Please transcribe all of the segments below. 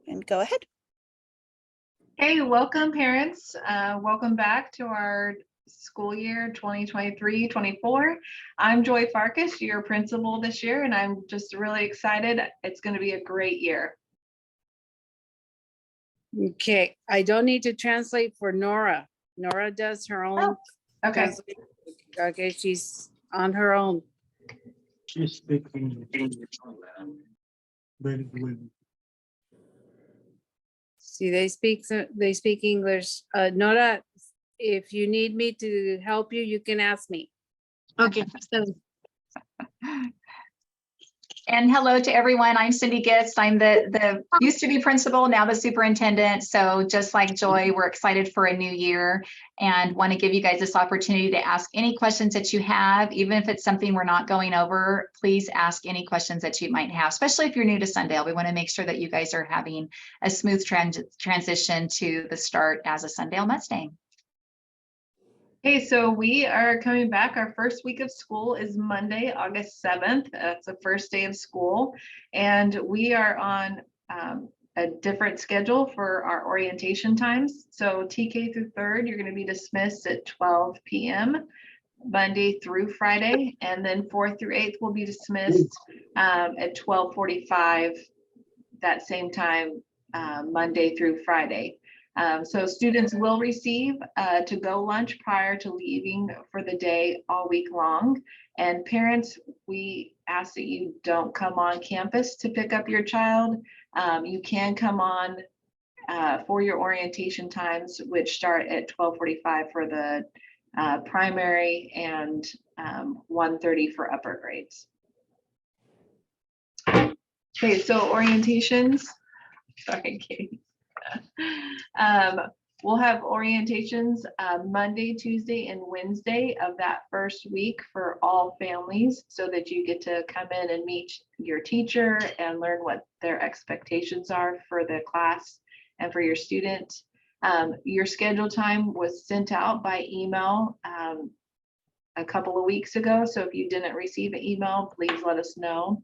and go ahead. Hey, welcome parents. Welcome back to our school year 2023-24. I'm Joy Farkas, your principal this year, and I'm just really excited. It's going to be a great year. Okay, I don't need to translate for Nora. Nora does her own. Oh, okay. Okay, she's on her own. She's speaking very well. See, they speak English. Nora, if you need me to help you, you can ask me. Okay. And hello to everyone. I'm Cindy Gitz. I'm the used to be principal, now the superintendent. So just like Joy, we're excited for a new year and want to give you guys this opportunity to ask any questions that you have. Even if it's something we're not going over, please ask any questions that you might have, especially if you're new to Sundale. We want to make sure that you guys are having a smooth transition to the start as a Sundale Mustang. Okay, so we are coming back. Our first week of school is Monday, August 7th. That's the first day of school. And we are on a different schedule for our orientation times. So TK through third, you're going to be dismissed at 12 p.m. Monday through Friday. And then fourth through eighth will be dismissed at 12:45 that same time, Monday through Friday. So students will receive to-go lunch prior to leaving for the day all week long. And parents, we ask that you don't come on campus to pick up your child. You can come on for your orientation times, which start at 12:45 for the primary and 1:30 for upper grades. Okay, so orientations. Sorry, Katie. We'll have orientations Monday, Tuesday, and Wednesday of that first week for all families, so that you get to come in and meet your teacher and learn what their expectations are for the class and for your student. Your schedule time was sent out by email a couple of weeks ago, so if you didn't receive an email, please let us know.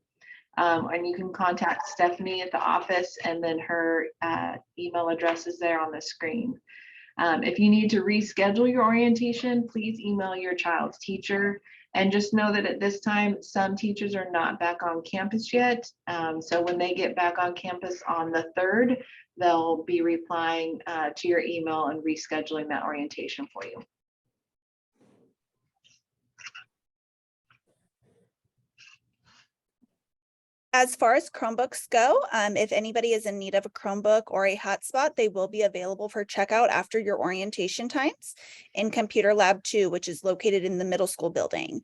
And you can contact Stephanie at the office, and then her email address is there on the screen. If you need to reschedule your orientation, please email your child's teacher. And just know that at this time, some teachers are not back on campus yet. So when they get back on campus on the 3rd, they'll be replying to your email and rescheduling that orientation for you. As far as Chromebooks go, if anybody is in need of a Chromebook or a hotspot, they will be available for checkout after your orientation times in Computer Lab 2, which is located in the middle school building.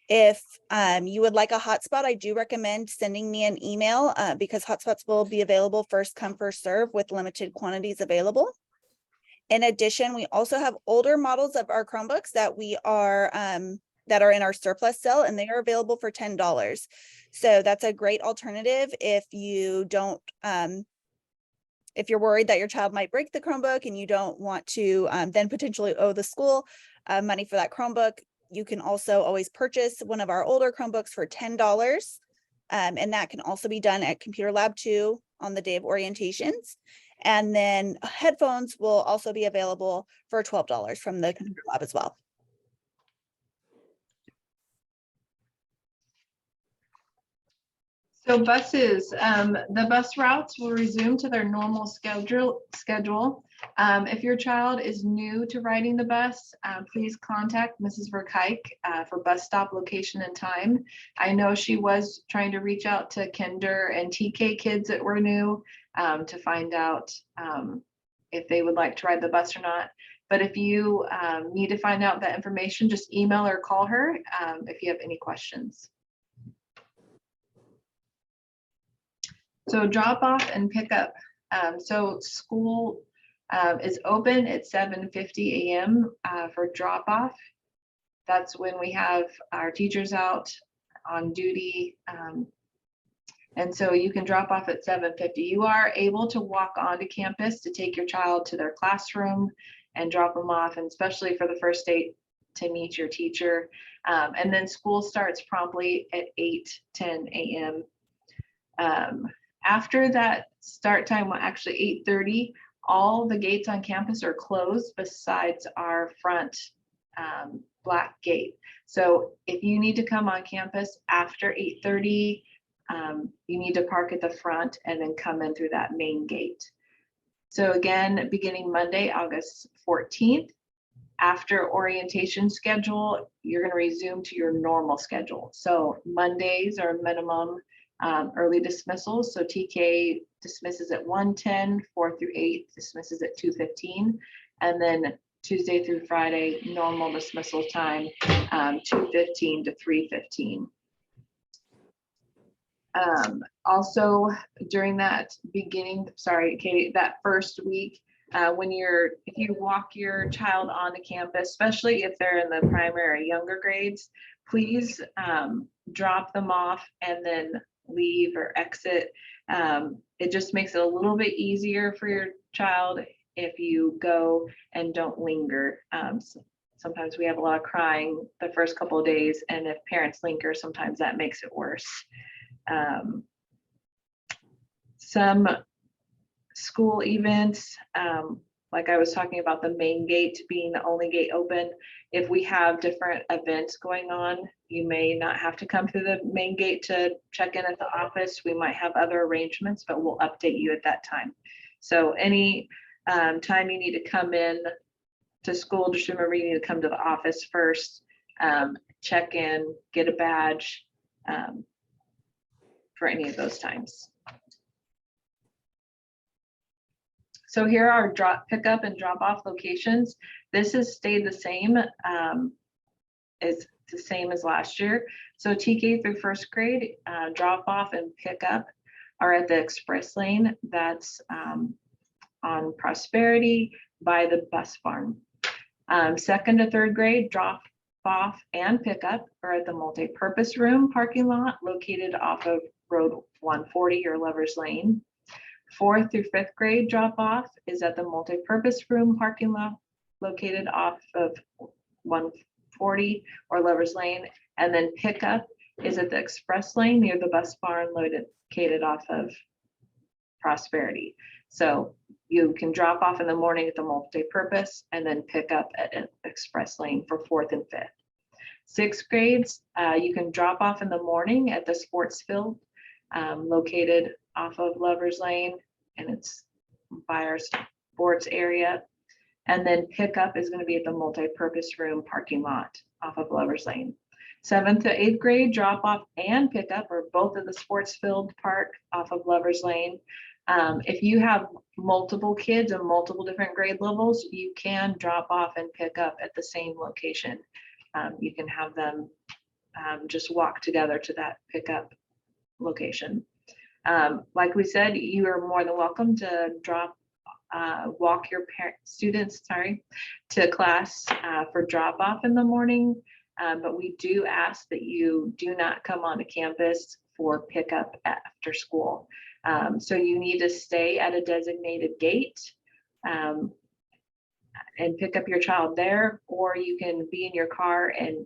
If you would like a hotspot, I do recommend sending me an email because hotspots will be available first come, first serve with limited quantities available. In addition, we also have older models of our Chromebooks that we are that are in our surplus sale, and they are available for $10. So that's a great alternative if you don't, if you're worried that your child might break the Chromebook and you don't want to then potentially owe the school money for that Chromebook. You can also always purchase one of our older Chromebooks for $10. And that can also be done at Computer Lab 2 on the day of orientations. And then headphones will also be available for $12 from the Computer Lab as well. So buses, the bus routes will resume to their normal schedule. If your child is new to riding the bus, please contact Mrs. Verkuyk for bus stop location and time. I know she was trying to reach out to Kinder and TK kids that were new to find out if they would like to ride the bus or not. But if you need to find out that information, just email or call her if you have any questions. So drop off and pick up. So school is open at 7:50 a.m. For drop off. That's when we have our teachers out on duty. And so you can drop off at 7:50. You are able to walk onto campus to take your child to their classroom and drop them off, and especially for the first day to meet your teacher. And then school starts promptly at 8:10 a.m. After that start time, well, actually 8:30, all the gates on campus are closed besides our front black gate. So if you need to come on campus after 8:30, you need to park at the front and then come in through that main gate. So again, beginning Monday, August 14th, after orientation schedule, you're going to resume to your normal schedule. So Mondays are minimum early dismissals. So TK dismisses at 1:10, 4 through 8 dismisses at 2:15, and then Tuesday through Friday, normal dismissal time, 2:15 to 3:15. Also during that beginning, sorry, Katie, that first week, if you walk your child onto campus, especially if they're in the primary younger grades, please drop them off and then leave or exit. It just makes it a little bit easier for your child if you go and don't linger. Sometimes we have a lot of crying the first couple of days, and if parents linger, sometimes that makes it worse. Some school events, like I was talking about the main gate being the only gate open. If we have different events going on, you may not have to come through the main gate to check in at the office. We might have other arrangements, but we'll update you at that time. So any time you need to come in to school, just remember you need to come to the office first, check in, get a badge for any of those times. So here are pickup and drop off locations. This has stayed the same, it's the same as last year. So TK through first grade, drop off and pickup are at the express lane. That's on Prosperity by the bus barn. Second to third grade, drop off and pickup are at the multi-purpose room parking lot located off of Road 140 or Lover's Lane. Fourth through fifth grade drop off is at the multi-purpose room parking lot located off of 140 or Lover's Lane. And then pickup is at the express lane near the bus barn located off of Prosperity. So you can drop off in the morning at the multi-purpose and then pick up at an express lane for fourth and fifth. Sixth grades, you can drop off in the morning at the sports field located off of Lover's Lane, and it's by our sports area. And then pickup is going to be at the multi-purpose room parking lot off of Lover's Lane. Seventh to eighth grade, drop off and pickup are both at the sports field park off of Lover's Lane. If you have multiple kids and multiple different grade levels, you can drop off and pick up at the same location. You can have them just walk together to that pickup location. Like we said, you are more than welcome to walk your students to class for drop off in the morning, but we do ask that you do not come onto campus for pickup after school. So you need to stay at a designated gate and pick up your child there, or you can be in your car and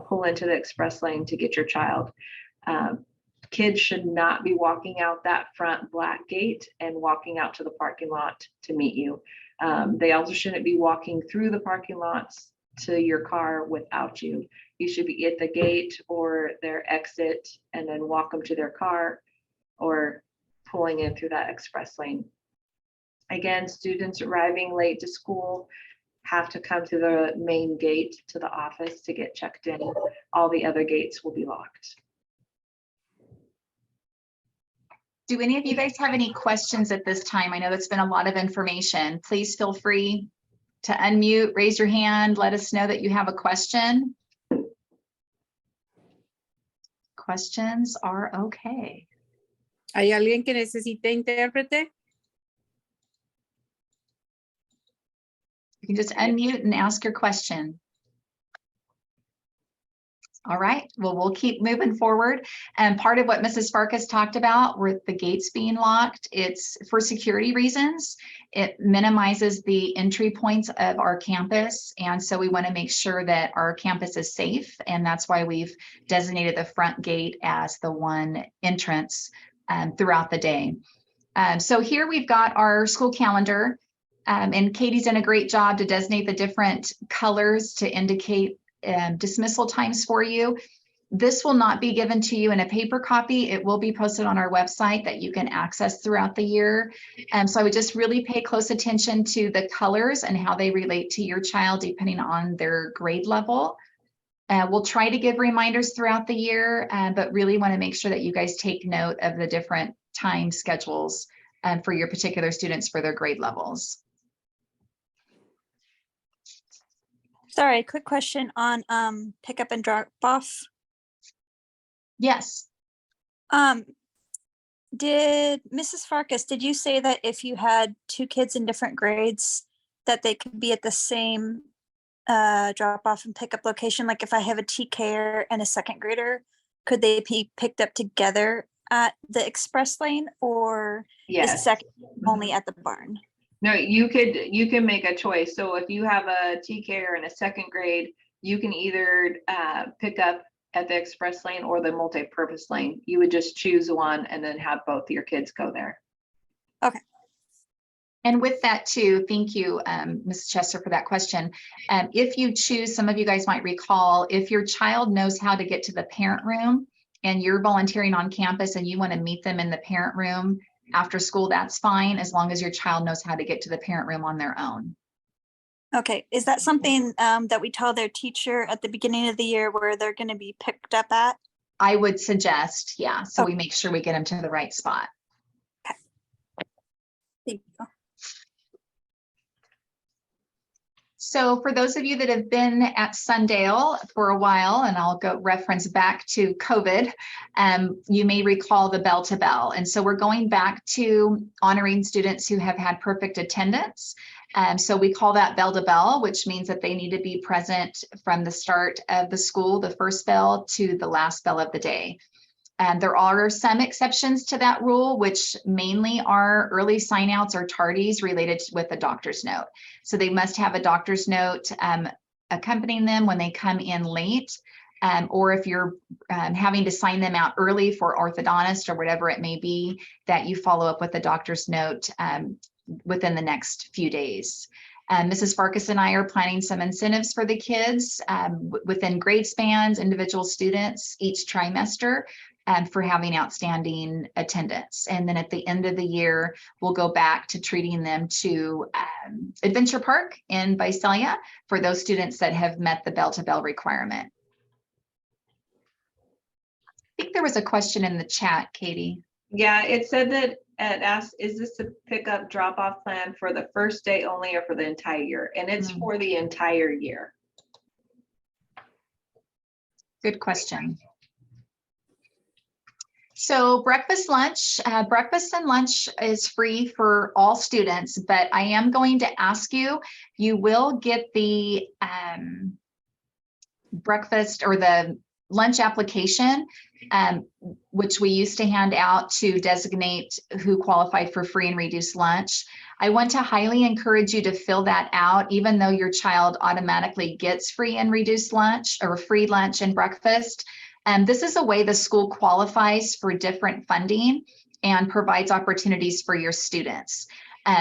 pull into the express lane to get your child. Kids should not be walking out that front black gate and walking out to the parking lot to meet you. They also shouldn't be walking through the parking lots to your car without you. You should be at the gate or their exit and then walk them to their car or pulling in through that express lane. Again, students arriving late to school have to come to the main gate to the office to get checked in. All the other gates will be locked. Do any of you guys have any questions at this time? I know that's been a lot of information. Please feel free to unmute, raise your hand, let us know that you have a question. Questions are okay. ¿Hay alguien que necesite intérprete? You can just unmute and ask your question. All right, well, we'll keep moving forward. And part of what Mrs. Farkas talked about with the gates being locked, it's for security reasons. It minimizes the entry points of our campus. And so we want to make sure that our campus is safe. And that's why we've designated the front gate as the one entrance throughout the day. So here we've got our school calendar, and Katie's done a great job to designate the different colors to indicate dismissal times for you. This will not be given to you in a paper copy. It will be posted on our website that you can access throughout the year. So I would just really pay close attention to the colors and how they relate to your child depending on their grade level. We'll try to give reminders throughout the year, but really want to make sure that you guys take note of the different time schedules for your particular students for their grade levels. Sorry, quick question on pickup and drop off. Yes. Did Mrs. Farkas, did you say that if you had two kids in different grades, that they could be at the same drop off and pickup location? Like if I have a TKer and a second grader, could they be picked up together at the express lane, or is Yes. second only at the barn? No, you can make a choice. So if you have a TK in a second grade, you can either pick up at the express lane or the multi-purpose lane. You would just choose one and then have both your kids go there. Okay. And with that too, thank you, Mrs. Chester, for that question. If you choose, some of you guys might recall, if your child knows how to get to the parent room and you're volunteering on campus and you want to meet them in the parent room after school, that's fine, as long as your child knows how to get to the parent room on their own. Okay, is that something that we tell their teacher at the beginning of the year where they're going to be picked up at? I would suggest, yeah, so we Okay. make sure we get them to the right spot. Thank you. So for those of you that have been at Sundale for a while, and I'll go reference back to COVID, you may recall the bell to bell. And so we're going back to honoring students who have had perfect attendance. So we call that bell to bell, which means that they need to be present from the start of the school, the first bell, to the last bell of the day. And there are some exceptions to that rule, which mainly are early signouts or tardies related with a doctor's note. So they must have a doctor's note accompanying them when they come in late, or if you're having to sign them out early for orthodontist or whatever it may be, that you follow up with a doctor's note within the next few days. Mrs. Farkas and I are planning some incentives for the kids within grade spans, individual students each trimester, for having outstanding attendance. And then at the end of the year, we'll go back to treating them to Adventure Park in Visalia for those students that have met the bell to bell requirement. I think there was a question in the chat, Katie. Yeah, it said that it asked, is this a pickup drop off plan for the first day only or for the entire year? And it's for the entire year. Good question. So breakfast and lunch is free for all students, but I am going to ask you, you will get the breakfast or the lunch application, which we used to hand out to designate who qualified for free and reduced lunch. I want to highly encourage you to fill that out, even though your child automatically gets free and reduced lunch or free lunch and breakfast. This is a way the school qualifies for different funding and provides opportunities for your students.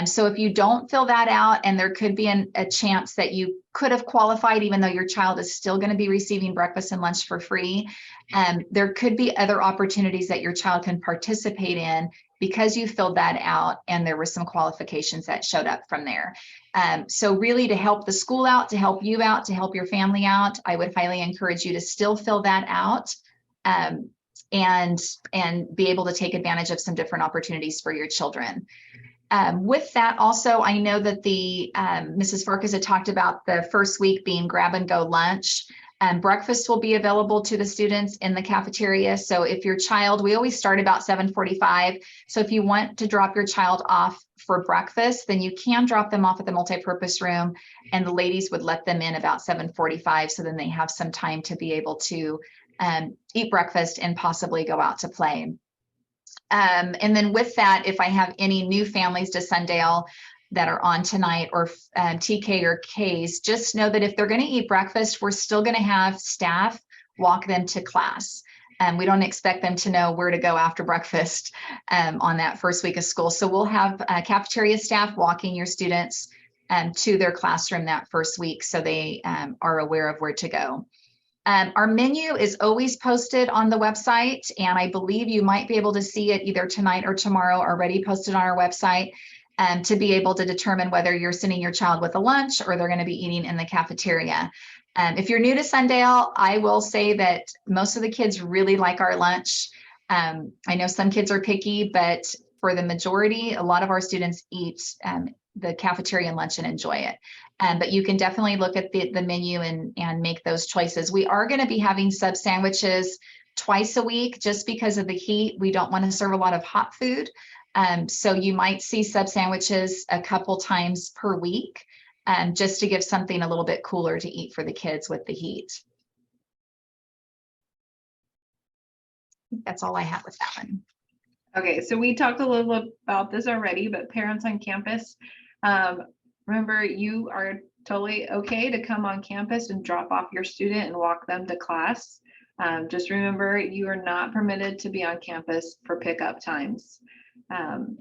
So if you don't fill that out, and there could be a chance that you could have qualified even though your child is still going to be receiving breakfast and lunch for free, there could be other opportunities that your child can participate in because you filled that out and there were some qualifications that showed up from there. So really, to help the school out, to help you out, to help your family out, I would highly encourage you to still fill that out and be able to take advantage of some different opportunities for your children. With that also, I know that the Mrs. Farkas had talked about the first week being grab and go lunch. Breakfast will be available to the students in the cafeteria. So if your child, we always start about 7:45. So if you want to drop your child off for breakfast, then you can drop them off at the multipurpose room, and the ladies would let them in about 7:45. So then they have some time to be able to eat breakfast and possibly go out to play. And then with that, if I have any new families to Sundale that are on tonight, or TK or Ks, just know that if they're going to eat breakfast, we're still going to have staff walk them to class. We don't expect them to know where to go after breakfast on that first week of school. So we'll have cafeteria staff walking your students to their classroom that first week, so they are aware of where to go. Our menu is always posted on the website, and I believe you might be able to see it either tonight or tomorrow, already posted on our website, to be able to determine whether you're sending your child with a lunch or they're going to be eating in the cafeteria. If you're new to Sundale, I will say that most of the kids really like our lunch. I know some kids are picky, but for the majority, a lot of our students eat the cafeteria and lunch and enjoy it. But you can definitely look at the menu and make those choices. We are going to be having sub sandwiches twice a week just because of the heat. We don't want to serve a lot of hot food. So you might see sub sandwiches a couple times per week, just to give something a little bit cooler to eat for the kids with the heat. That's all I have with that one. Okay, so we talked a little about this already, but parents on campus, remember, you are totally okay to come on campus and drop off your student and walk them to class. Just remember, you are not permitted to be on campus for pickup times.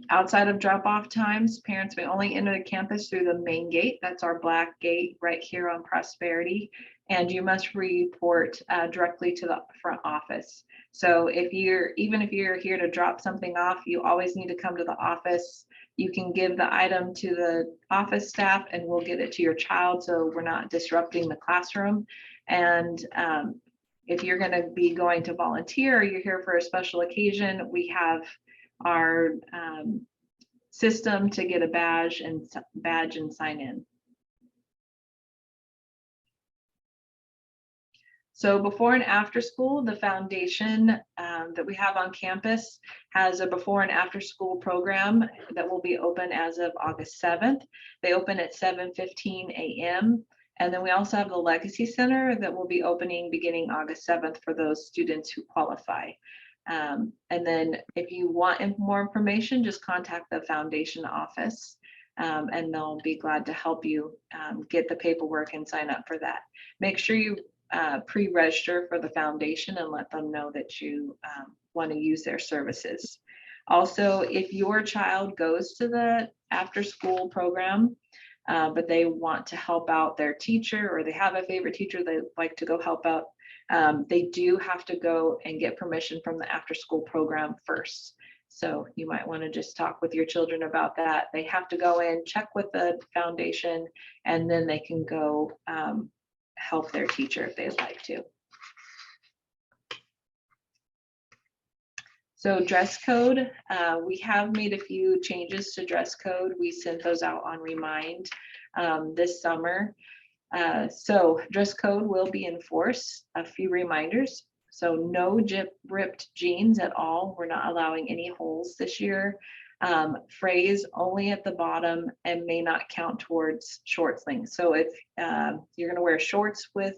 Outside of drop-off times, parents may only enter the campus through the main gate. That's our black gate right here on Prosperity. And you must report directly to the front office. So even if you're here to drop something off, you always need to come to the office. You can give the item to the office staff and we'll get it to your child, so we're not disrupting the classroom. And if you're going to be going to volunteer, or you're here for a special occasion, we have our system to get a badge and sign in. So before and after school, the foundation that we have on campus has a before and after school program that will be open as of August 7th. They open at 7:15 a.m. And then we also have the Legacy Center that will be opening beginning August 7th for those students who qualify. And then if you want more information, just contact the foundation office and they'll be glad to help you get the paperwork and sign up for that. Make sure you pre-register for the foundation and let them know that you want to use their services. Also, if your child goes to the after-school program, but they want to help out their teacher, or they have a favorite teacher they like to go help out, they do have to go and get permission from the after-school program first. So you might want to just talk with your children about that. They have to go in, check with the foundation, and then they can go help their teacher if they'd like to. So dress code, we have made a few changes to dress code. We sent those out on Remind this summer. So dress code will be in force. A few reminders. So no ripped jeans at all. We're not allowing any holes this year. Phrase only at the bottom and may not count towards short sleeves. So if you're going to wear shorts with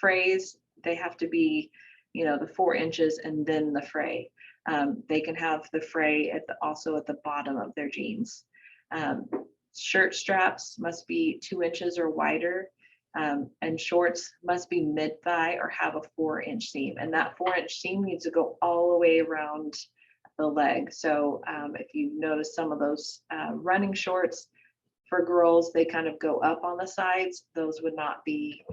phrase, they have to be, the 4 inches and then the fray. They can have the fray also at the bottom of their jeans. Shirt straps must be 2 inches or wider, and shorts must be mid-thigh or have a 4-inch seam. And that 4-inch seam needs to go all the way around the leg. So if you notice some of those running shorts for girls, they kind of go up on the sides. Those would not be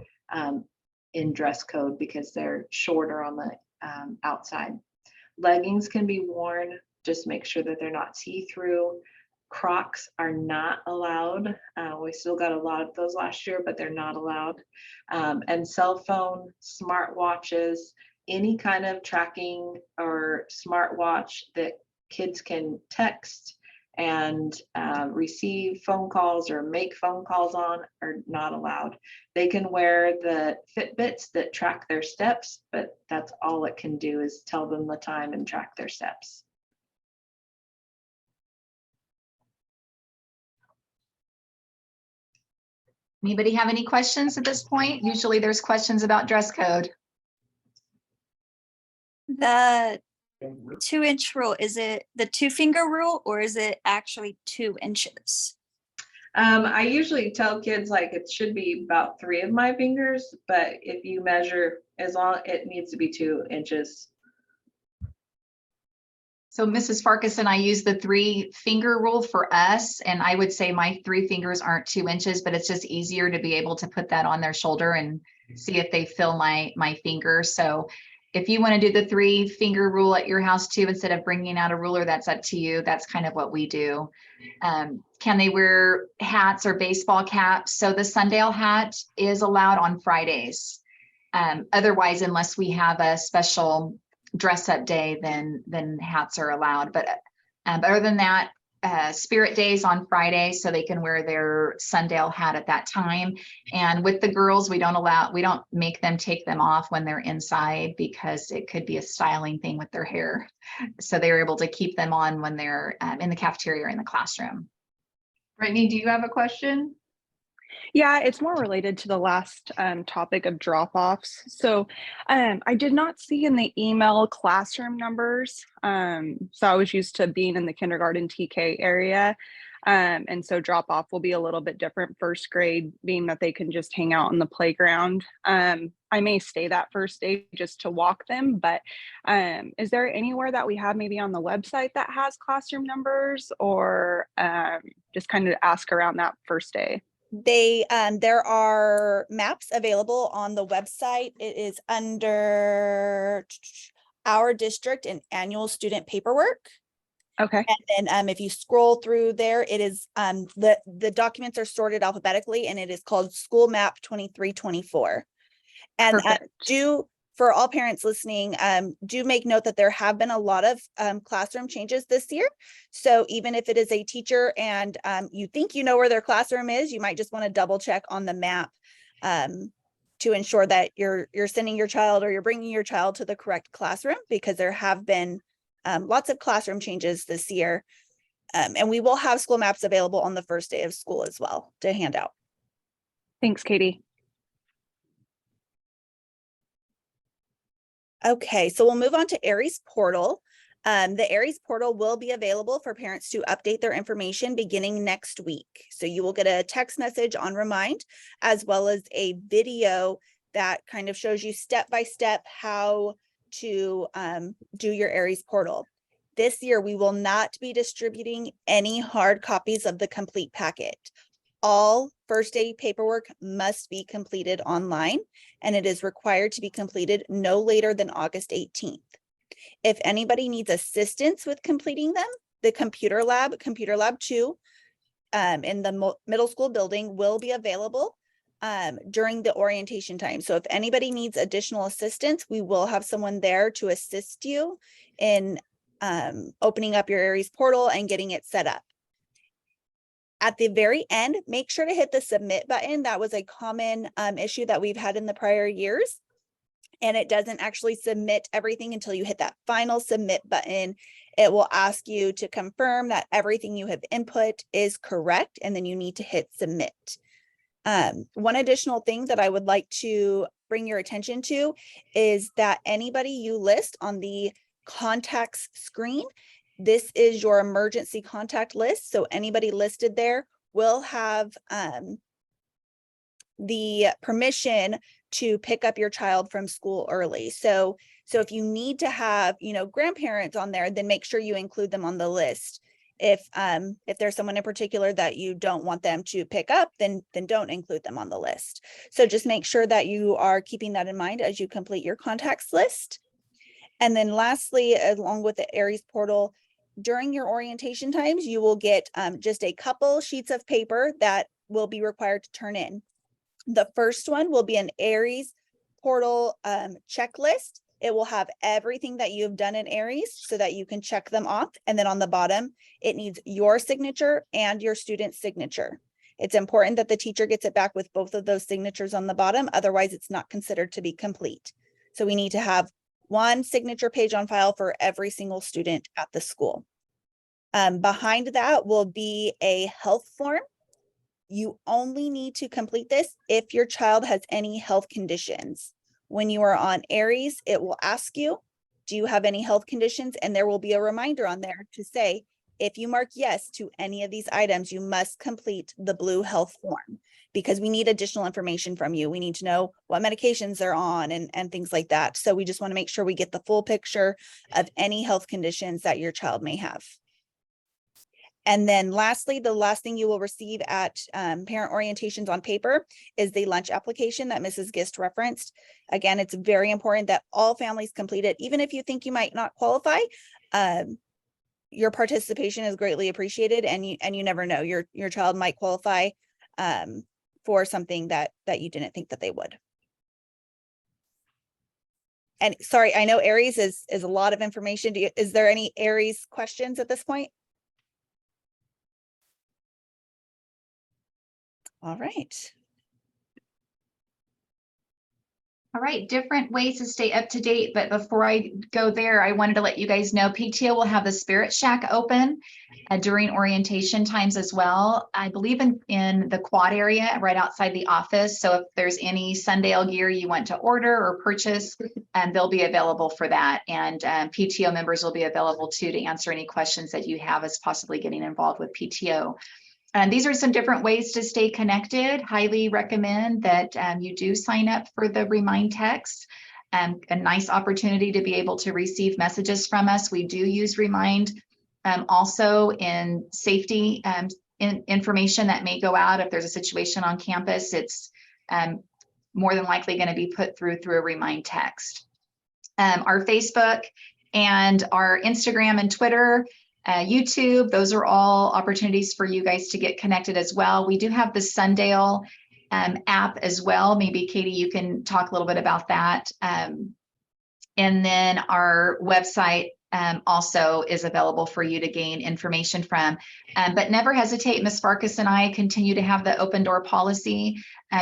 in dress code because they're shorter on the outside. Leggings can be worn, just make sure that they're not see-through. Crocs are not allowed. We still got a lot of those last year, but they're not allowed. And cell phone, smart watches, any kind of tracking or smartwatch that kids can text and receive phone calls or make phone calls on are not allowed. They can wear the Fitbits that track their steps, but that's all it can do is tell them the time and track their steps. Anybody have any questions at this point? Usually there's questions about dress code. The 2-inch rule, is it the 2-finger rule or is it actually 2 inches? I usually tell kids like it should be about 3 of my fingers, but if you measure as long, it needs to be 2 inches. So Mrs. Farkas and I use the 3-finger rule for us, and I would say my 3 fingers aren't 2 inches, but it's just easier to be able to put that on their shoulder and see if they feel my finger. So if you want to do the 3-finger rule at your house too, instead of bringing out a ruler, that's up to you. That's kind of what we do. Can they wear hats or baseball caps? So the Sundale hat is allowed on Fridays. Otherwise, unless we have a special dress up day, then hats are allowed. But other than that, Spirit Days on Friday, so they can wear their Sundale hat at that time. And with the girls, we don't make them take them off when they're inside, because it could be a styling thing with their hair. So they're able to keep them on when they're in the cafeteria or in the classroom. Brittany, do you have a question? Yeah, it's more related to the last topic of drop-offs. So I did not see in the email classroom numbers. So I was used to being in the kindergarten TK area. And so drop-off will be a little bit different first grade, being that they can just hang out on the playground. I may stay that first day just to walk them, but is there anywhere that we have maybe on the website that has classroom numbers, or just kind of ask around that first day? There are maps available on the website. It is under our district and annual student paperwork. Okay. And then if you scroll through there, it is the documents are sorted alphabetically, and it is called School Map 2324. And for all parents listening, do make note that there have been a lot of classroom changes this year. So even if it is a teacher and you think you know where their classroom is, you might just want to double check on the map to ensure that you're sending your child, or you're bringing your child to the correct classroom, because there have been lots of classroom changes this year. And we will have school maps available on the first day of school as well to hand out. Thanks, Katie. Okay, so we'll move on to Aries portal. The Aries portal will be available for parents to update their information beginning next week. So you will get a text message on Remind, as well as a video that kind of shows you step by step how to do your Aries portal. This year, we will not be distributing any hard copies of the complete packet. All first day paperwork must be completed online, and it is required to be completed no later than August 18th. If anybody needs assistance with completing them, the Computer Lab 2 in the middle school building will be available during the orientation time. So if anybody needs additional assistance, we will have someone there to assist you in opening up your Aries portal and getting it set up. At the very end, make sure to hit the submit button. That was a common issue that we've had in the prior years. And it doesn't actually submit everything until you hit that final submit button. It will ask you to confirm that everything you have input is correct, and then you need to hit submit. One additional thing that I would like to bring your attention to is that anybody you list on the contacts screen, this is your emergency contact list. So anybody listed there will have the permission to pick up your child from school early. So if you need to have, grandparents on there, then make sure you include them on the list. If there's someone in particular that you don't want them to pick up, then don't include them on the list. So just make sure that you are keeping that in mind as you complete your contacts list. And then lastly, along with the Aries portal, during your orientation times, you will get just a couple sheets of paper that will be required to turn in. The first one will be an Aries portal checklist. It will have everything that you've done in Aries so that you can check them off. And then on the bottom, it needs your signature and your student's signature. It's important that the teacher gets it back with both of those signatures on the bottom. Otherwise, it's not considered to be complete. So we need to have one signature page on file for every single student at the school. Behind that will be a health form. You only need to complete this if your child has any health conditions. When you are on Aries, it will ask you, do you have any health conditions? And there will be a reminder on there to say, if you mark yes to any of these items, you must complete the blue health form, because we need additional information from you. We need to know what medications they're on and things like that. So we just want to make sure we get the full picture of any health conditions that your child may have. And then lastly, the last thing you will receive at parent orientations on paper is the lunch application that Mrs. Gist referenced. Again, it's very important that all families complete it. Even if you think you might not qualify, your participation is greatly appreciated, and you never know, your child might qualify for something that you didn't think that they would. And sorry, I know Aries is a lot of information. Is there any Aries questions at this point? All right. All right, different ways to stay up to date, but before I go there, I wanted to let you guys know PTO will have the Spirit Shack open during orientation times as well. I believe in the quad area right outside the office. So if there's any Sundial gear you want to order or purchase, they'll be available for that. And PTO members will be available too to answer any questions that you have as possibly getting involved with PTO. And these are some different ways to stay connected. Highly recommend that you do sign up for the Remind text. A nice opportunity to be able to receive messages from us. We do use Remind also in safety information that may go out. If there's a situation on campus, it's more than likely going to be put through a Remind text. Our Facebook and our Instagram and Twitter, YouTube, those are all opportunities for you guys to get connected as well. We do have the Sundial app as well. Maybe Katie, you can talk a little bit about that. And then our website also is available for you to gain information from. But never hesitate. Ms. Farkas and I continue to have the open door policy.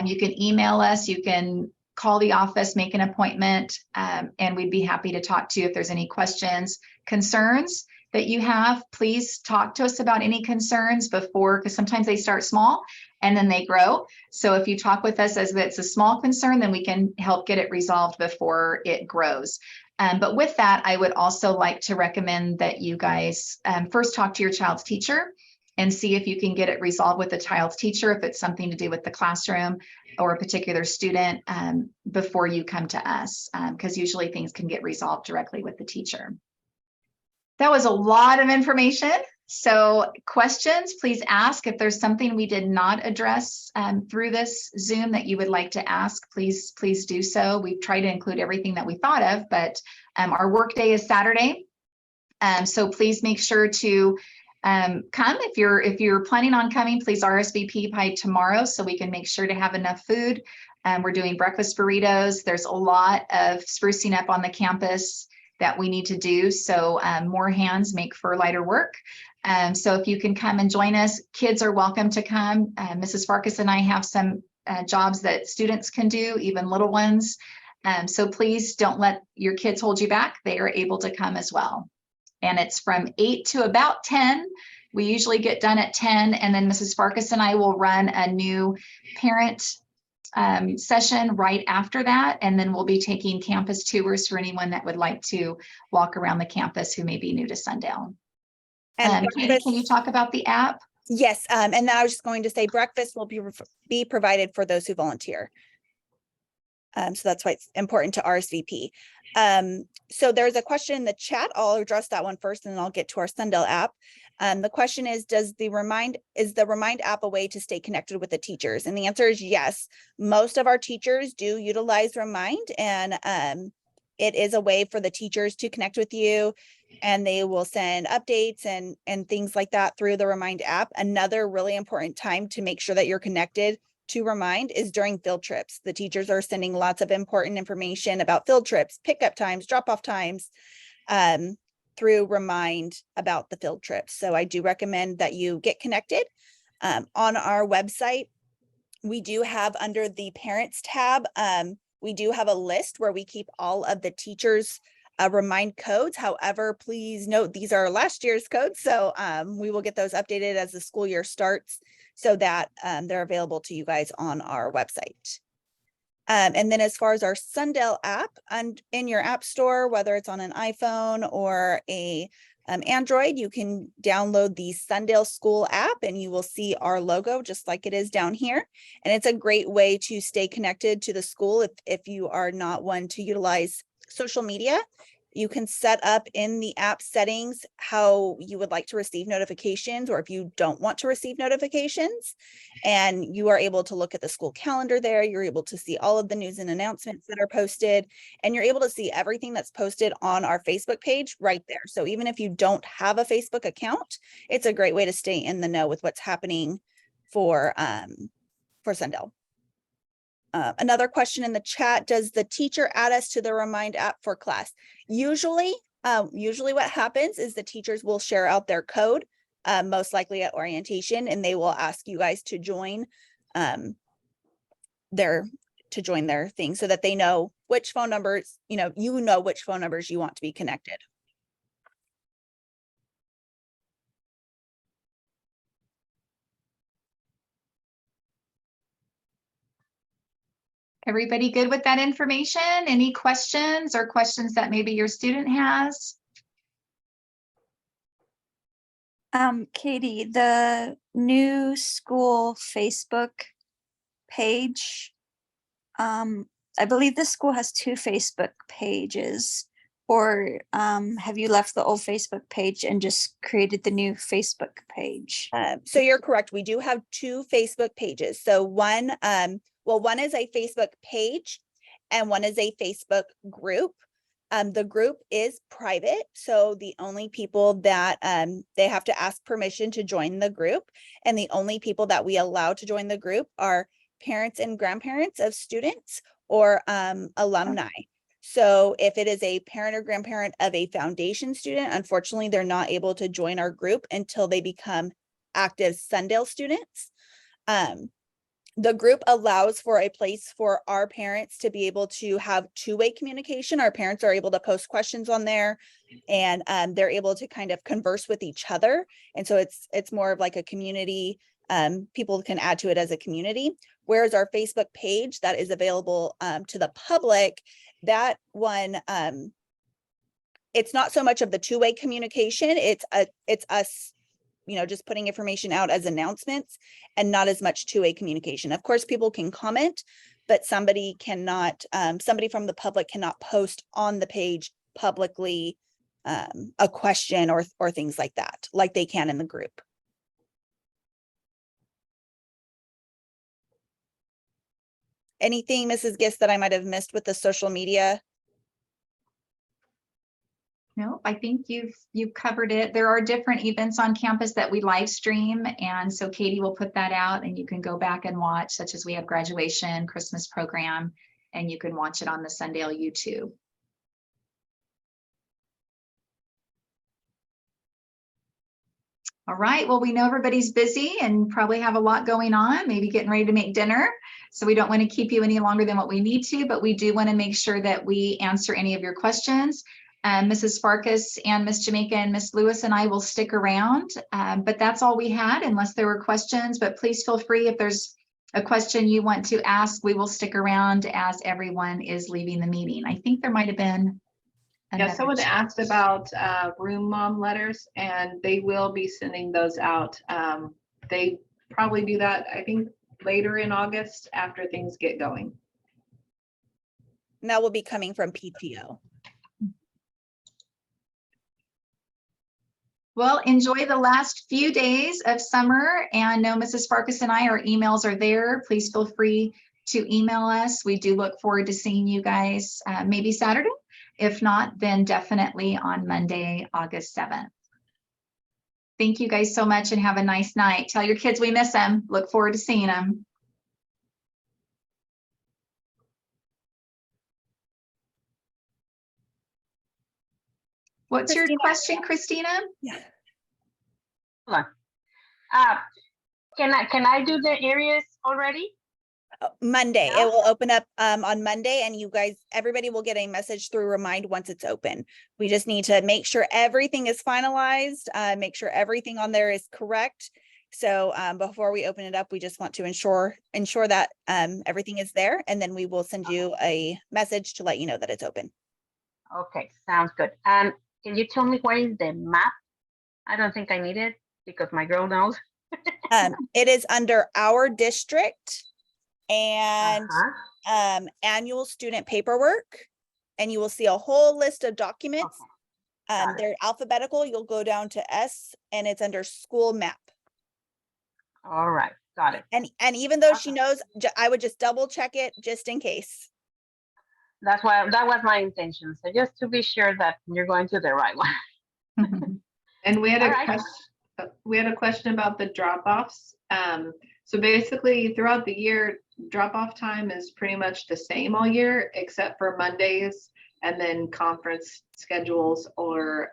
You can email us, you can call the office, make an appointment, and we'd be happy to talk to you if there's any questions, concerns that you have. Please talk to us about any concerns before, because sometimes they start small and then they grow. So if you talk with us as if it's a small concern, then we can help get it resolved before it grows. But with that, I would also like to recommend that you guys first talk to your child's teacher and see if you can get it resolved with the child's teacher, if it's something to do with the classroom or a particular student, before you come to us, because usually things can get resolved directly with the teacher. That was a lot of information. So questions, please ask. If there's something we did not address through this Zoom that you would like to ask, please do so. We've tried to include everything that we thought of, but our work day is Saturday. So please make sure to come. If you're planning on coming, please RSVP by tomorrow so we can make sure to have enough food. We're doing breakfast burritos. There's a lot of sprucing up on the campus that we need to do. So more hands make for lighter work. So if you can come and join us, kids are welcome to come. Mrs. Farkas and I have some jobs that students can do, even little ones. So please don't let your kids hold you back. They are able to come as well. And it's from 8 to about 10. We usually get done at 10, and then Mrs. Farkas and I will run a new parent session right after that. And then we'll be taking campus tours for anyone that would like to walk around the campus who may be new to Sundown. And Katie, can you talk about the app? Yes, and I was just going to say breakfast will be provided for those who volunteer. So that's why it's important to RSVP. So there's a question in the chat. I'll address that one first, and then I'll get to our Sundial app. The question is, is the Remind app a way to stay connected with the teachers? And the answer is yes. Most of our teachers do utilize Remind, and it is a way for the teachers to connect with you, and they will send updates and things like that through the Remind app. Another really important time to make sure that you're connected to Remind is during field trips. The teachers are sending lots of important information about field trips, pickup times, drop-off times, through Remind about the field trips. So I do recommend that you get connected. On our website, we do have, under the parents tab, we do have a list where we keep all of the teachers' Remind codes. However, please note these are last year's codes. So we will get those updated as the school year starts so that they're available to you guys on our website. And then as far as our Sundale app, and in your app store, whether it's on an iPhone or a Android, you can download the Sundale School app and you will see our logo just like it is down here. And it's a great way to stay connected to the school if you are not one to utilize social media. You can set up in the app settings how you would like to receive notifications, or if you don't want to receive notifications, and you are able to look at the school calendar there. You're able to see all of the news and announcements that are posted, and you're able to see everything that's posted on our Facebook page right there. So even if you don't have a Facebook account, it's a great way to stay in the know with what's happening for Sundale. Another question in the chat, does the teacher add us to the Remind app for class? Usually what happens is the teachers will share out their code, most likely at orientation, and they will ask you guys to join their thing so that they know which phone numbers, you know which phone numbers you want to be connected. Everybody good with that information? Any questions or questions that maybe your student has? Katie, the new school Facebook page, I believe the school has 2 Facebook pages, or have you left the old Facebook page and just created the new Facebook page? So you're correct. We do have 2 Facebook pages. So one is a Facebook page and one is a Facebook group. The group is private, so the only people that they have to ask permission to join the group, and the only people that we allow to join the group are parents and grandparents of students or alumni. So if it is a parent or grandparent of a foundation student, unfortunately, they're not able to join our group until they become active Sundale students. The group allows for a place for our parents to be able to have 2-way communication. Our parents are able to post questions on there, and they're able to kind of converse with each other. And so it's more of like a community. People can add to it as a community. Whereas our Facebook page that is available to the public, that one, it's not so much of the 2-way communication. It's us, just putting information out as announcements and not as much 2-way communication. Of course, people can comment, but somebody from the public cannot post on the page publicly a question or things like that, like they can in the group. Anything, Mrs. Gist, that I might have missed with the social media? No, I think you've covered it. There are different events on campus that we live stream, and so Katie will put that out and you can go back and watch, such as we have graduation, Christmas program, and you can watch it on the Sundale YouTube. All right, well, we know everybody's busy and probably have a lot going on, maybe getting ready to make dinner. So we don't want to keep you any longer than what we need to, but we do want to make sure that we answer any of your questions. Mrs. Farkas and Miss Jamaica and Miss Lewis and I will stick around, but that's all we had unless there were questions. But please feel free, if there's a question you want to ask, we will stick around as everyone is leaving the meeting. I think there might have been someone asked about room mom letters, and they will be sending those out. They probably do that, I think, later in August after things get going. And that will be coming from PTO. Well, enjoy the last few days of summer, and know Mrs. Farkas and I, our emails are there. Please feel free to email us. We do look forward to seeing you guys maybe Saturday. If not, then definitely on Monday, August 7th. Thank you guys so much and have a nice night. Tell your kids we miss them. Look forward to seeing them. What's your question, Christina? Yeah. Hold on. Can I do the Aries already? Monday. Yeah. It will open up on Monday, and you guys, everybody will get a message through Remind once it's open. We just need to make sure everything is finalized, make sure everything on there is correct, So before we open it up, we just want to ensure that everything is there, and then we will send you a message to let you know that it's open. Okay, sounds good. Can you tell me where is the map? I don't think I need it because my girl knows. It is under our district and Uh-huh. annual student paperwork, and you will see a whole list of documents. Okay, got it. They're alphabetical. You'll go down to S, and it's under school map. All right, got it. And even though she Okay. knows, I would just double check it just in case. That's why that was my intention. So just to be sure that you're going to the right one. And we had All a right. question about the drop-offs. So basically throughout the year, drop-off time is pretty much the same all year, except for Mondays and then conference schedules or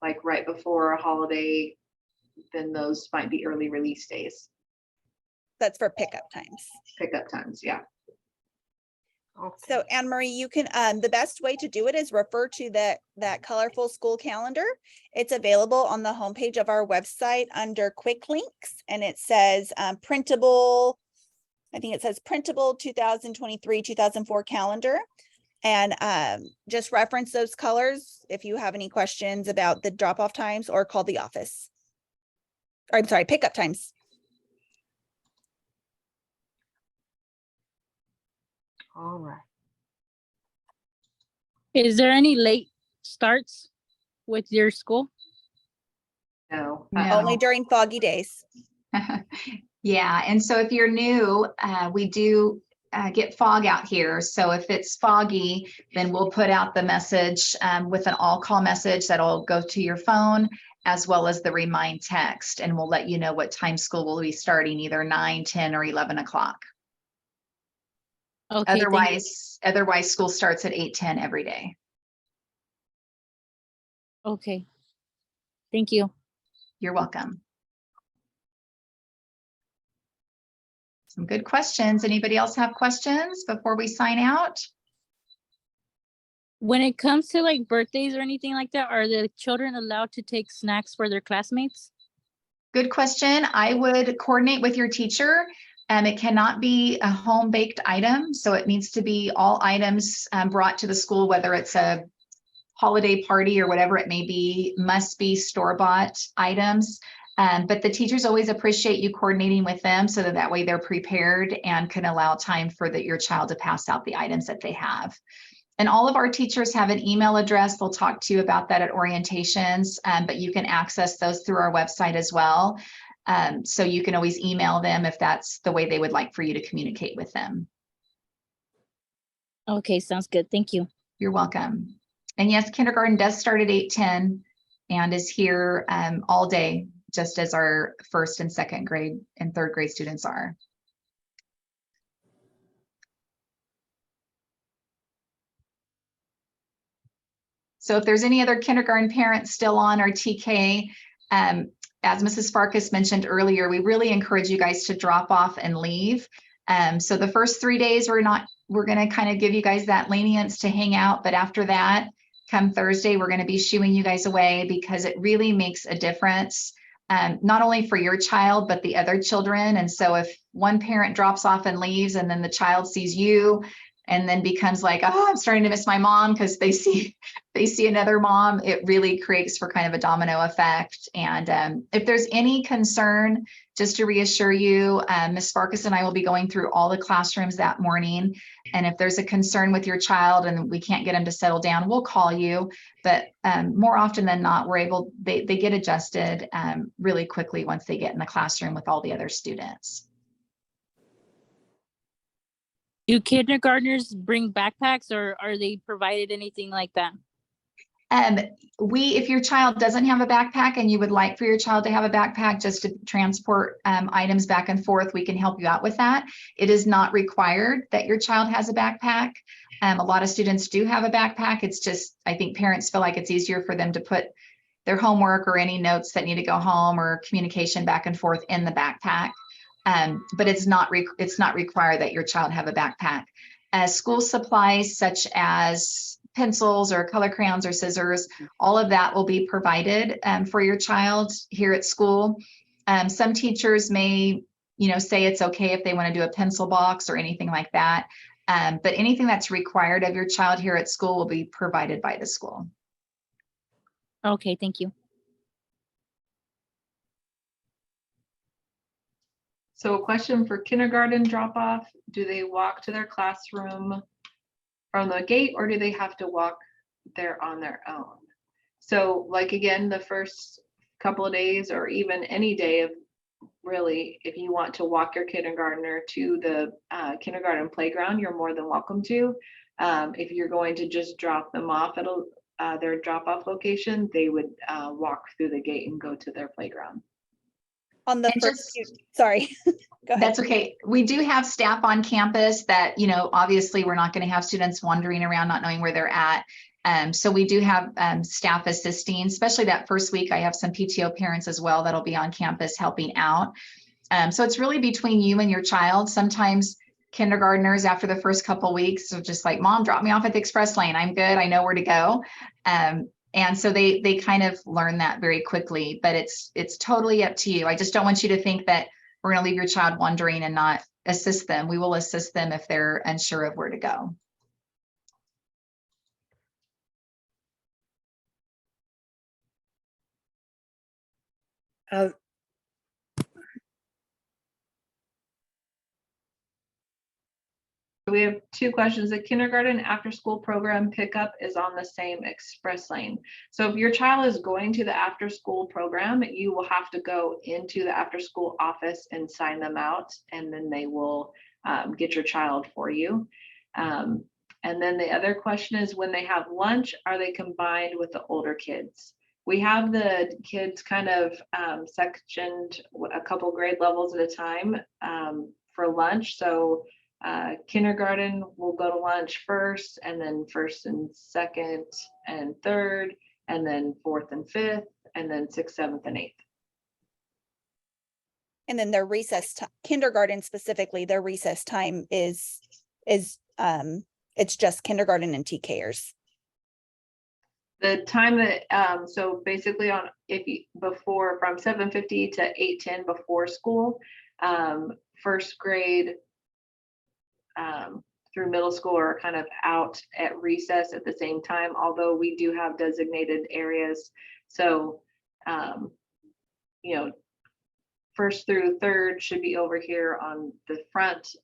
like right before a holiday, then those might be early release days, That's for pickup times. pickup times. Yeah. So Anne Marie, you can, the best way to do it is refer to that colorful school calendar. It's available on the homepage of our website under quick links, and it says printable, I think it says printable 2023-2004 calendar. And just reference those colors if you have any questions about the drop-off times, or call the office. Or, I'm sorry, pickup times. All right. Is there any late starts with your school? No. Only during foggy days. Yeah, and so if you're new, we do get fog out here. So if it's foggy, then we'll put out the message with an all-call message that'll go to your phone, as well as the remind text, and we'll let you know what time school will be starting, either 9, 10, or 11 o'clock. Okay. thank you. Otherwise, school starts at 8:10 every day. Okay. Thank you. You're welcome. Some good questions. Anybody else have questions before we sign out? When it comes to like birthdays or anything like that, are the children allowed to take snacks for their classmates? Good question. I would coordinate with your teacher. It cannot be a home baked item. So it needs to be all items brought to the school, whether it's a holiday party or whatever it may be, must be store-bought items. But the teachers always appreciate you coordinating with them so that way they're prepared and can allow time for your child to pass out the items that they have. And all of our teachers have an email address. They'll talk to you about that at orientations, but you can access those through our website as well. So you can always email them if that's the way they would like for you to communicate with them. Okay, sounds good. Thank you. You're welcome. And yes, kindergarten does start at 8:10 and is here all day, just as our first and second grade and third grade students are. So if there's any other kindergarten parents still on our TK, as Mrs. Farkas mentioned earlier, we really encourage you guys to drop off and leave. So the first 3 days, we're going to kind of give you guys that lenience to hang out. But after that, come Thursday, we're going to be shooing you guys away, because it really makes a difference, not only for your child, but the other children. And so if one parent drops off and leaves, and then the child sees you and then becomes like, oh, I'm starting to miss my mom, because they see another mom, it really creates for kind of a domino effect. And if there's any concern, just to reassure you, Ms. Farkas and I will be going through all the classrooms that morning. And if there's a concern with your child and we can't get them to settle down, we'll call you. But more often than not, they get adjusted really quickly once they get in the classroom with all the other students. Do kindergartners bring backpacks, or are they provided anything like that? If your child doesn't have a backpack and you would like for your child to have a backpack just to transport items back and forth, we can help you out with that. It is not required that your child has a backpack. A lot of students do have a backpack. It's just, I think parents feel like it's easier for them to put their homework or any notes that need to go home or communication back and forth in the backpack. But it's not required that your child have a backpack. School supplies such as pencils or color crayons or scissors, all of that will be provided for your child here at school. Some teachers may, say it's okay if they want to do a pencil box or anything like that. But anything that's required of your child here at school will be provided by the school. Okay, thank you. So a question for kindergarten drop off, do they walk to their classroom from the gate or do they have to walk there on their own? So like, again, the first couple of days or even any day of really, if you want to walk your kindergartner to the kindergarten playground, you're more than welcome to. If you're going to just drop them off at their drop off location, they would walk through the gate and go to their playground. On the And first, just- sorry. Go ahead. That's okay. We do have staff on campus that, obviously we're not going to have students wandering around, not knowing where they're at. So we do have staff assisting, especially that first week. I have some PTO parents as well that'll be on campus helping out. So it's really between you and your child. Sometimes kindergartners after the first couple weeks are just like, Mom, drop me off at the express lane. I'm good. I know where to go. And so they kind of learn that very quickly, but it's totally up to you. I just don't want you to think that we're going to leave your child wandering and not assist them. We will assist them if they're unsure of where to go. We have two questions. The kindergarten after school program pickup is on the same express lane. So if your child is going to the after school program, you will have to go into the after school office and sign them out, and then they will get your child for you. And then the other question is, when they have lunch, are they combined with the older kids? We have the kids kind of sectioned a couple grade levels at a time for lunch. So kindergarten will go to lunch first, and then first and second and third, and then fourth and fifth, and then sixth, seventh, and eighth. And then their recess, kindergarten specifically, their recess time is it's just kindergarten and TKers. The time that so basically before from 7:50 to 8:10 before school, first grade through middle school are kind of out at recess at the same time, although we do have designated areas. So, first through third should be over here on the front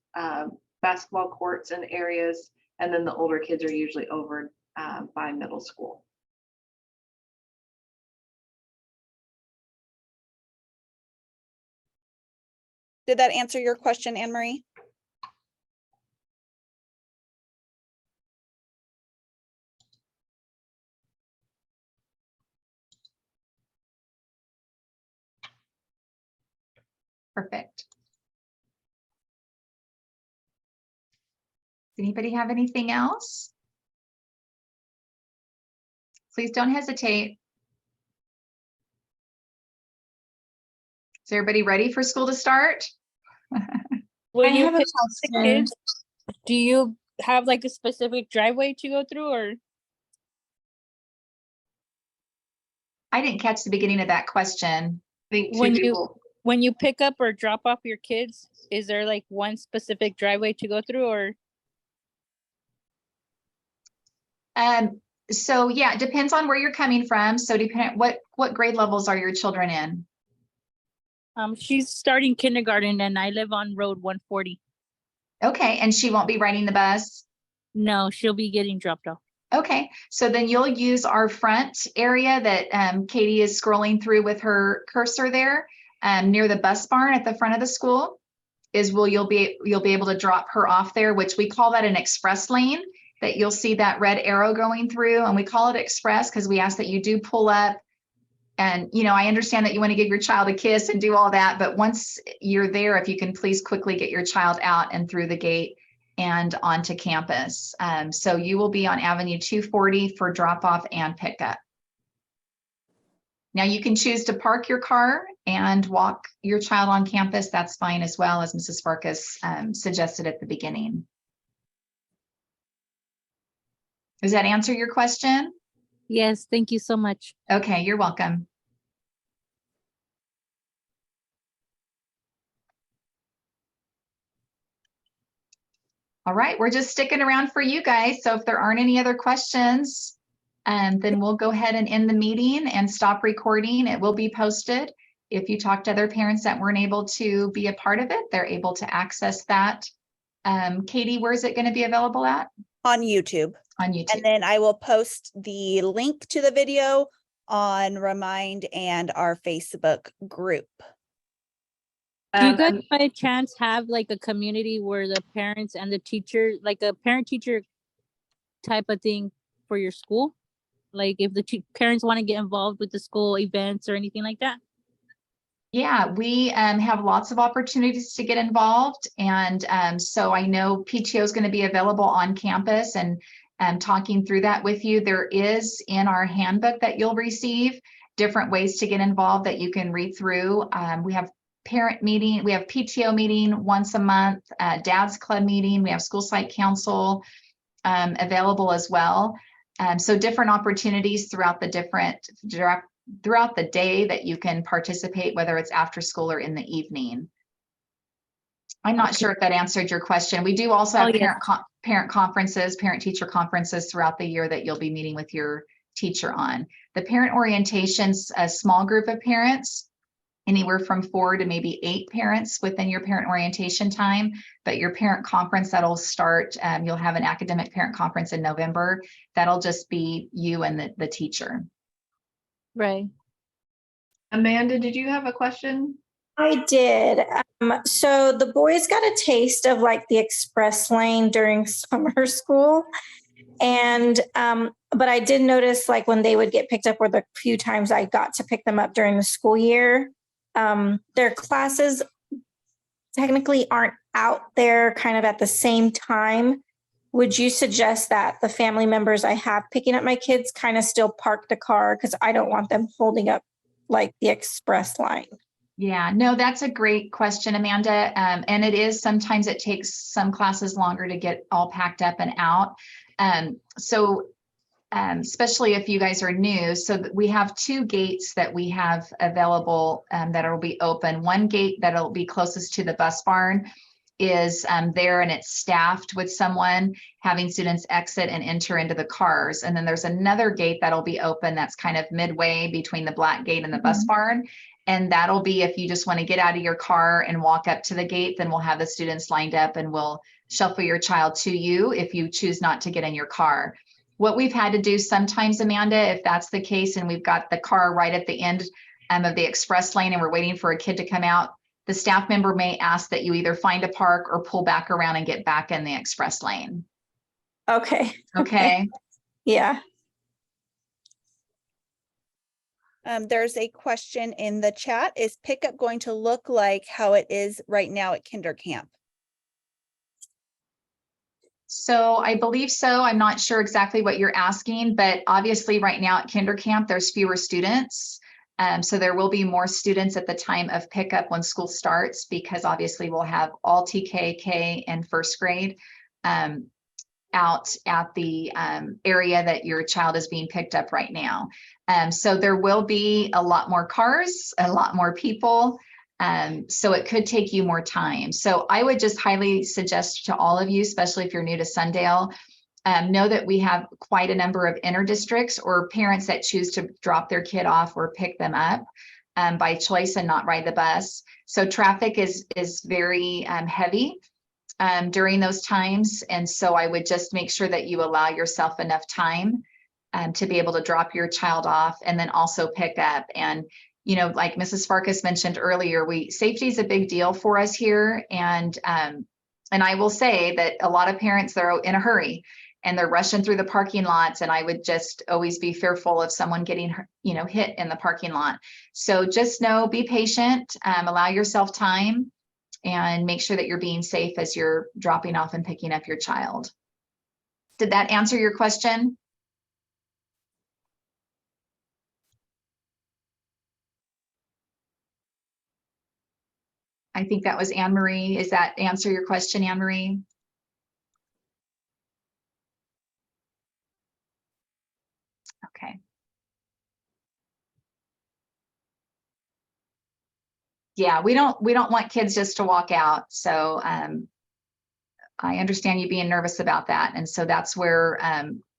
basketball courts and areas. And then the older kids are usually over by middle school. Did that answer your question, Anne Marie? Perfect. Does anybody have anything else? Please don't hesitate. Is everybody ready for school to start? When I you have a pick up the question. kids, do you have like a specific driveway to go through, or? I didn't catch the beginning of that question. I think When two you- people. When you pick up or drop off your kids, is there like one specific driveway to go through, or? So yeah, it depends on where you're coming from. So depending, what grade levels are your children in? She's starting kindergarten and I live on Road 140. Okay, and she won't be riding the bus? No, she'll be getting dropped off. Okay, so then you'll use our front area that Katie is scrolling through with her cursor there, near the bus barn at the front of the school, is you'll be able to drop her off there, which we call that an express lane, that you'll see that red arrow going through, and we call it express because we ask that you do pull up. And, I understand that you want to give your child a kiss and do all that, but once you're there, if you can please quickly get your child out and through the gate and onto campus. So you will be on Avenue 240 for drop off and pickup. Now you can choose to park your car and walk your child on campus. That's fine as well, as Mrs. Farkas suggested at the beginning. Does that answer your question? Yes, thank you so much. Okay, you're welcome. All right, we're just sticking around for you guys. So if there aren't any other questions, then we'll go ahead and end the meeting and stop recording. It will be posted. If you talk to other parents that weren't able to be a part of it, they're able to access that. Katie, where is it going to be available at? On YouTube. On YouTube. And then I will post the link to the video on Remind and our Facebook group. Do you guys by chance have like a community where the parents and the teacher, like a parent-teacher type of thing for your school? Like if the parents want to get involved with the school events or anything like that? Yeah, we have lots of opportunities to get involved. And so I know PTO is going to be available on campus and talking through that with you. There is in our handbook that you'll receive different ways to get involved that you can read through. We have parent meeting, we have PTO meeting once a month, dad's club meeting, we have school site council available as well. So different opportunities throughout the throughout the day that you can participate, whether it's after school or in the evening. I'm not sure if that answered your question. We do also have parent conferences, parent-teacher conferences throughout the year that you'll be meeting with your teacher on. The parent orientation's a small group of parents, anywhere from 4 to maybe 8 parents within your parent orientation time, but your parent conference that'll start, you'll have an academic parent conference in November. That'll just be you and the teacher. Right. Amanda, did you have a question? I did. So the boys got a taste of like the express lane during summer school. And, but I did notice like when they would get picked up, or the few times I got to pick them up during the school year, their classes technically aren't out there kind of at the same time. Would you suggest that the family members I have picking up my kids kind of still park the car? Because I don't want them holding up like the express line. Yeah, no, that's a great question, Amanda. And it is, sometimes it takes some classes longer to get all packed up and out. Especially if you guys are new. So we have 2 gates that we have available that will be open. One gate that'll be closest to the bus barn is there, and it's staffed with someone having students exit and enter into the cars. And then there's another gate that'll be open that's kind of midway between the black gate and the bus barn. And that'll be if you just want to get out of your car and walk up to the gate, then we'll have the students lined up and we'll shuffle your child to you if you choose not to get in your car. What we've had to do sometimes, Amanda, if that's the case and we've got the car right at the end of the express lane and we're waiting for a kid to come out, the staff member may ask that you either find a park or pull back around and get back in the express lane. Okay. Okay. Yeah. There's a question in the chat. Is pickup going to look like how it is right now at kinder camp? So I believe so. I'm not sure exactly what you're asking, but obviously right now at kinder camp, there's fewer students. So there will be more students at the time of pickup when school starts, because obviously we'll have all TK, K, and first grade out at the area that your child is being picked up right now. So there will be a lot more cars, a lot more people. So it could take you more time. So I would just highly suggest to all of you, especially if you're new to Sundale, know that we have quite a number of inter-districts or parents that choose to drop their kid off or pick them up by choice and not ride the bus. So traffic is very heavy during those times. And so I would just make sure that you allow yourself enough time to be able to drop your child off and then also pick up. And you know, like Mrs. Farkas mentioned earlier, safety is a big deal for us here. And I will say that a lot of parents, they're in a hurry and they're rushing through the parking lots. And I would just always be fearful of someone getting, hit in the parking lot. So just know, be patient, allow yourself time, and make sure that you're being safe as you're dropping off and picking up your child. Did that answer your question? I think that was Anne Marie. Does that answer your question, Anne Marie? Okay. Yeah, we don't want kids just to walk out. So I understand you being nervous about that. And so that's where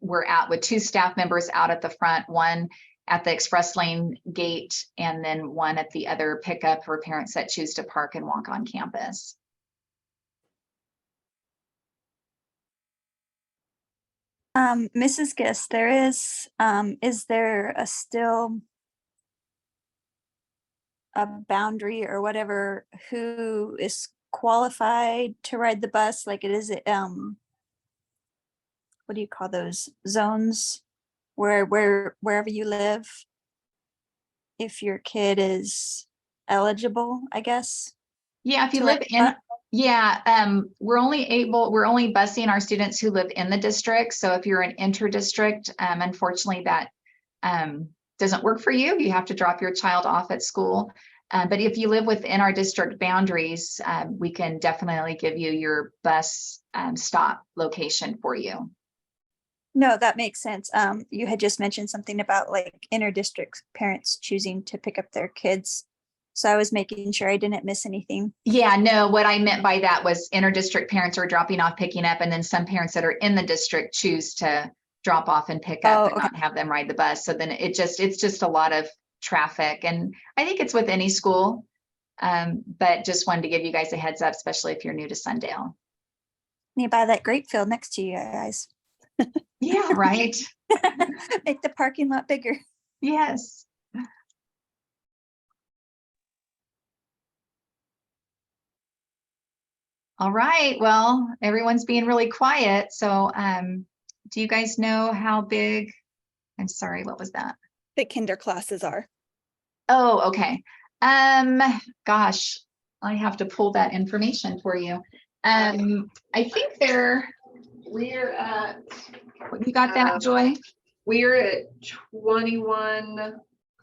we're at with 2 staff members out at the front, one at the express lane gate, and then one at the other pickup for parents that choose to park and walk on campus. Mrs. Gist, is there still a boundary or whatever, who is qualified to ride the bus? Like, what do you call those zones wherever you live? If your kid is eligible, I guess. Yeah, if you to live ride the in, bus? yeah, we're only busing our students who live in the district. So if you're an inter-district, unfortunately that doesn't work for you. You have to drop your child off at school. But if you live within our district boundaries, we can definitely give you your bus stop location for you. No, that makes sense. You had just mentioned something about like inter-district parents choosing to pick up their kids. So I was making sure I didn't miss anything. Yeah, no, what I meant by that was inter-district parents are dropping off, picking up, and then some parents that are in the district choose to drop off and pick up and not have them ride the bus. So then it's just a lot of traffic. And I think it's with any school, but just wanted to give you guys a heads up, especially if you're new to Sundale. You buy that grape field next to you guys. Yeah, right. Make the parking lot bigger. Yes. All right, well, everyone's being really quiet. So do you guys know how big, I'm sorry, what was that? The kinder classes are. Oh, okay. Gosh, I have to pull that information for you. I think We're at, you got that, Joy? we're at 21.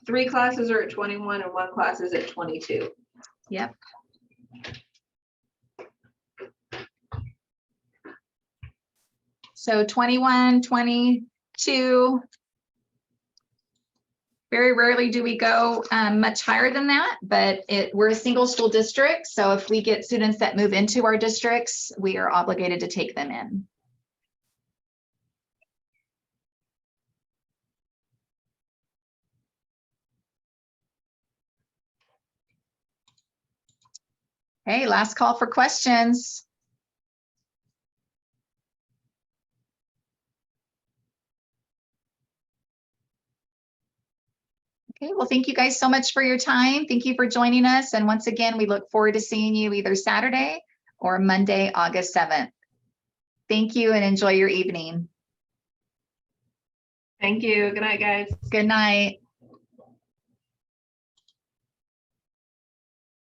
3 classes are at 21 and 1 class is at 22. Yep. So 21, 22. Very rarely do we go much higher than that, but we're a single school district. So if we get students that move into our districts, we are obligated to take them in. Hey, last call for questions. Okay, well, thank you guys so much for your time. Thank you for joining us. And once again, we look forward to seeing you either Saturday or Monday, August 7th. Thank you and enjoy your evening. Thank you. Good night, guys. Good night.